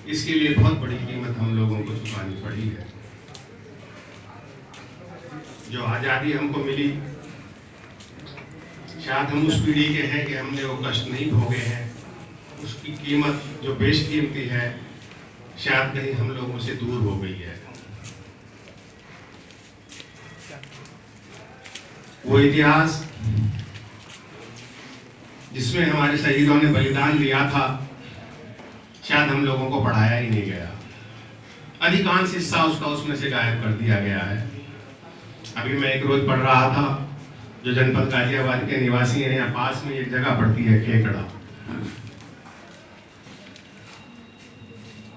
इसके लिए बहुत बड़ी कीमत हम लोगों को चुकानी पड़ी है। जो आज़ादी हमको मिली, शायद हम उस पीढ़ी के हैं कि हमने वो कष्ट नहीं भोगे हैं, उसकी कीमत जो बेशकीमती है शायद कहीं हम लोगों से दूर हो गई है। वो इतिहास जिसमें हमारे शहीदों ने बलिदान दिया था, शायद हम लोगों को पढ़ाया ही नहीं गया। अधिकांश हिस्सा उसका उसमें से गायब कर दिया गया है। अभी मैं एक रोज पढ़ रहा था, जो जनपद गाजियाबाद के निवासी हैं, यहाँ पास में एक जगह पड़ती है खेकड़ा।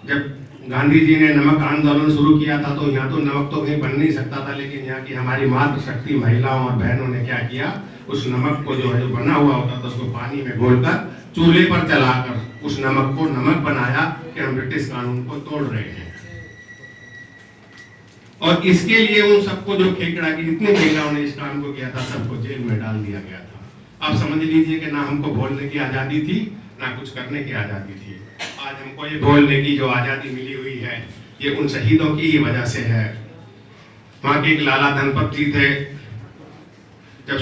जब गांधी जी ने नमक आंदोलन शुरू किया था तो यहाँ तो नमक तो कहीं बन नहीं सकता था, लेकिन यहाँ की हमारी मातृशक्ति महिलाओं और बहनों ने क्या किया, उस नमक को जो है, जो बना हुआ होता था, उसको पानी में घोलकर चूल्हे पर जलाकर उस नमक को नमक बनाया कि हम ब्रिटिश कानून को तोड़ रहे हैं। और इसके लिए उन सबको, जो खेकड़ा की जितने महिलाओं ने इस काम को किया था, सबको जेल में डाल दिया गया था। आप समझ लीजिए कि ना हमको बोलने की आजादी थी, ना कुछ करने की आजादी थी। आज हमको ये बोलने की जो आजादी मिली हुई है, ये उन शहीदों की ही वजह से है। वहां के एक लाला धनपत जी थे, जब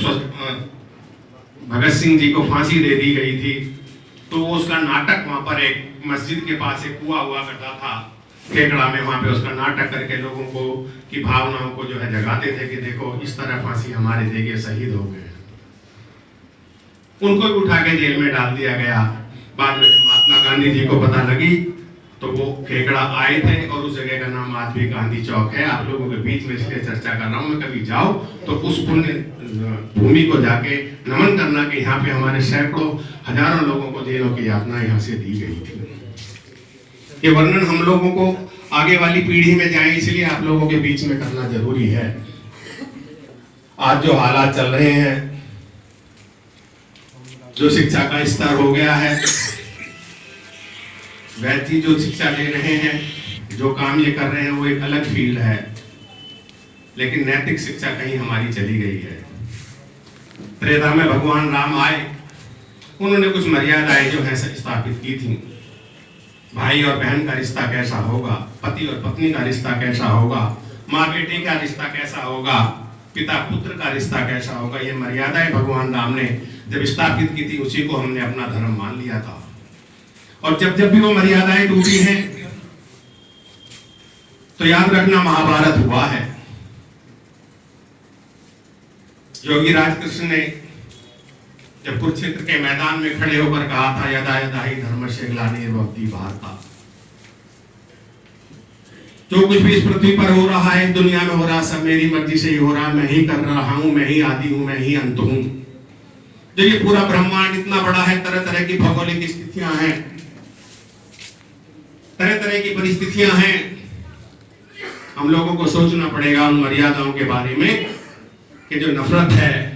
भगत सिंह जी को फांसी दे दी गई थी तो उसका नाटक वहां पर एक मस्जिद के पास एक कुआं हुआ करता था खेकड़ा में, वहां पे उसका नाटक करके लोगों को की भावनाओं को जो है जगाते थे कि देखो इस तरह फांसी हमारे देके शहीद हो गए। उनको उठा के जेल में डाल दिया गया। बाद में महात्मा गांधी जी को पता लगी तो वो खेकड़ा आए थे, और उस जगह का नाम आज भी गांधी चौक है। आप लोगों के बीच में इसलिए चर्चा कर रहा हूँ, मैं कभी जाओ तो उस पुण्य भूमि को जाके नमन करना कि यहाँ पे हमारे सैकड़ों हजारों लोगों को जेलों की यातना यहाँ से दी गई थी। ये वर्णन हम लोगों को आगे वाली पीढ़ी में जाए, इसलिए आप लोगों के बीच में करना जरूरी है। आज जो हालात चल रहे हैं, जो शिक्षा का स्तर हो गया है, वैद्य जो शिक्षा दे रहे हैं, जो काम ये कर रहे हैं, वो एक अलग फील्ड है, लेकिन नैतिक शिक्षा कहीं हमारी चली गई है। त्रेता में भगवान राम आए, उन्होंने कुछ मर्यादाएं जो है स्थापित की थी। भाई और बहन का रिश्ता कैसा होगा, पति और पत्नी का रिश्ता कैसा होगा, माँ बेटे का रिश्ता कैसा होगा, पिता पुत्र का रिश्ता कैसा होगा, ये मर्यादाएं भगवान राम ने जब स्थापित की थी, उसी को हमने अपना धर्म मान लिया था। और जब जब भी वो मर्यादाएं टूटी हैं तो याद रखना महाभारत हुआ है। योगी राजकृष्ण ने जब कुरुक्षेत्र के मैदान में खड़े होकर कहा था, यदा यदा ही धर्मस्य ग्लानिर्भवति भारत, जो कुछ भी इस पृथ्वी पर हो रहा है, दुनिया में हो रहा, सब मेरी मर्जी से ही हो रहा, मैं ही कर रहा हूं, मैं ही आदि हूं, मैं ही अंत हूं। जो ये पूरा ब्रह्मांड इतना बड़ा है, तरह तरह की भौगोलिक स्थितियां हैं, तरह तरह की परिस्थितियां हैं, हम लोगों को सोचना पड़ेगा उन मर्यादाओं के बारे में कि जो नफरत है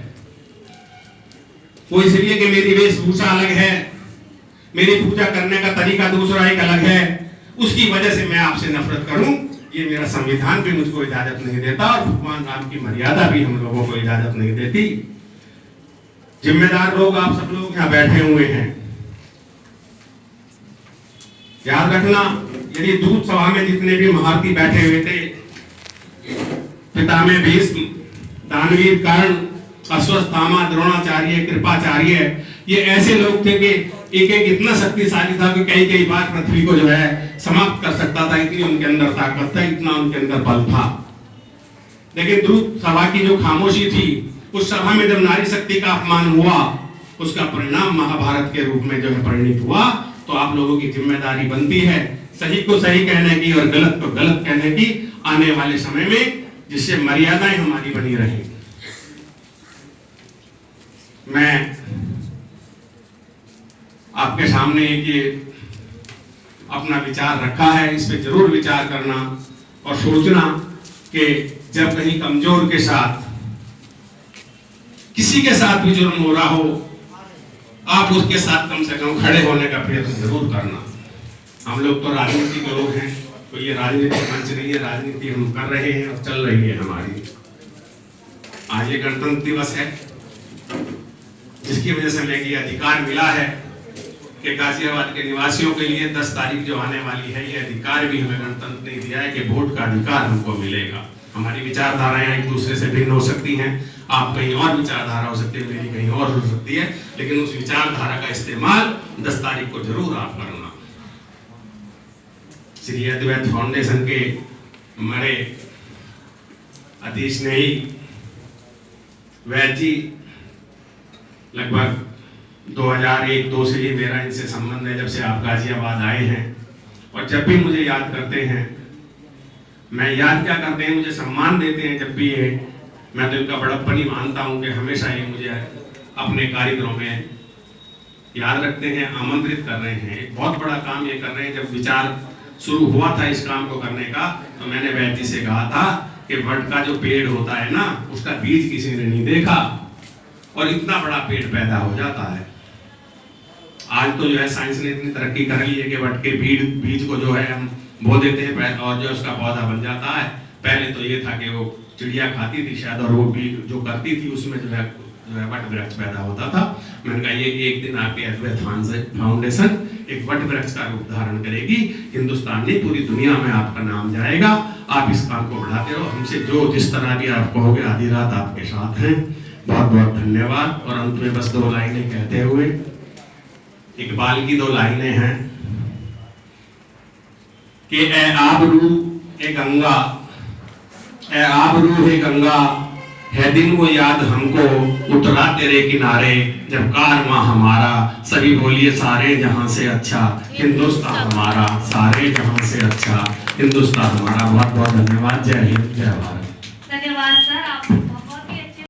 वो इसलिए कि मेरी वेशभूषा अलग है, मेरी पूजा करने का तरीका दूसरा एक अलग है, उसकी वजह से मैं आपसे नफरत करूं, ये मेरा संविधान भी मुझको इजाजत नहीं देता, और भगवान राम की मर्यादा भी हम लोगों को इजाजत नहीं देती। जिम्मेदार लोग आप सब लोग यहाँ बैठे हुए हैं, याद रखना, यदि दूध सभा में जितने भी महारथी बैठे हुए थे, पितामह भीष्म, दानवीर कर्ण, अश्वत्थामा, द्रोणाचार्य, कृपाचार्य, ये ऐसे लोग थे कि एक एक इतना शक्तिशाली था कि कई कई बार पृथ्वी को जो है समाप्त कर सकता था, इतनी उनके अंदर ताकत था, इतना उनके अंदर बल था। लेकिन दूध सभा की जो खामोशी थी, उस सभा में जब नारी शक्ति का अपमान हुआ, उसका परिणाम महाभारत के रूप में जो है परिणित हुआ। तो आप लोगों की जिम्मेदारी बनती है सही को सही कहने की और गलत को गलत कहने की आने वाले समय में, जिससे मर्यादाएं हमारी बनी रहे। मैं आपके सामने एक ये अपना विचार रखा है, इस पे जरूर विचार करना और सोचना कि जब कहीं कमजोर के साथ, किसी के साथ भी जुर्म हो रहा हो, आप उसके साथ कम से कम खड़े होने का प्रयत्न जरूर करना। हम लोग तो राजनीति के लोग हैं, तो ये राजनीतिक मंच नहीं है, राजनीति हम कर रहे हैं और चल रही है हमारी। आज ये गणतंत्र दिवस है, जिसकी वजह से हमें ये अधिकार मिला है कि गाजियाबाद के निवासियों के लिए 10 तारीख जो आने वाली है, ये अधिकार भी हमें गणतंत्र ने दिया है कि वोट का अधिकार हमको मिलेगा। हमारी विचारधाराएं एक दूसरे से भिन्न हो सकती हैं, आप कहीं और विचारधारा हो सकती है, मेरी कहीं और हो सकती है, लेकिन उस विचारधारा का इस्तेमाल 10 तारीख को जरूर आप करना। श्री अद्वैत फाउंडेशन के हमारे अतिस्नेही वैद्य जी, लगभग 2001-2 से ही मेरा इनसे संबंध है, जब से आप गाजियाबाद आए हैं। और जब भी मुझे याद करते हैं, मैं याद क्या करते हैं, मुझे सम्मान देते हैं जब भी ये, मैं तो इनका बड़प्पन ही मानता हूं कि हमेशा ये मुझे अपने कार्यक्रमों में याद रखते हैं, आमंत्रित कर रहे हैं। एक बहुत बड़ा काम ये कर रहे हैं। जब विचार शुरू हुआ था इस काम को करने का, तो मैंने वैद्य जी से कहा था कि वट का जो पेड़ होता है ना, उसका बीज किसी ने नहीं देखा और इतना बड़ा पेड़ पैदा हो जाता है। आज तो जो है साइंस ने इतनी तरक्की कर ली है कि वट के बीज को जो है हम बो देते हैं और जो उसका पौधा बन जाता है। पहले तो ये था कि वो चिड़िया खाती थी शायद, और वो बीज जो करती थी उसमें जो है वट वृक्ष पैदा होता था। मैंने कहा ये एक दिन आपके अद्वैत फाउंडेशन एक वट वृक्ष का रूप धारण करेगी, हिंदुस्तान नहीं पूरी दुनिया में आपका नाम जाएगा। आप इस काम को बढ़ाते रहो, हमसे जो जिस तरह भी आप कहोगे आधी रात आपके साथ हैं। बहुत बहुत धन्यवाद। और अंत में बस 2 लाइनें कहते हुए, इकबाल की 2 लाइनें हैं कि ए आबरू ए गंगा, ए आबरू है गंगा, है दिन वो याद हमको उतरा तेरे किनारे, जब कारवां हमारा सभी बोलिए सारे जहां से अच्छा हिंदुस्तान हमारा, सारे जहां से अच्छा हिंदुस्तान हमारा। बहुत बहुत धन्यवाद। जय हिंद, जय भारत।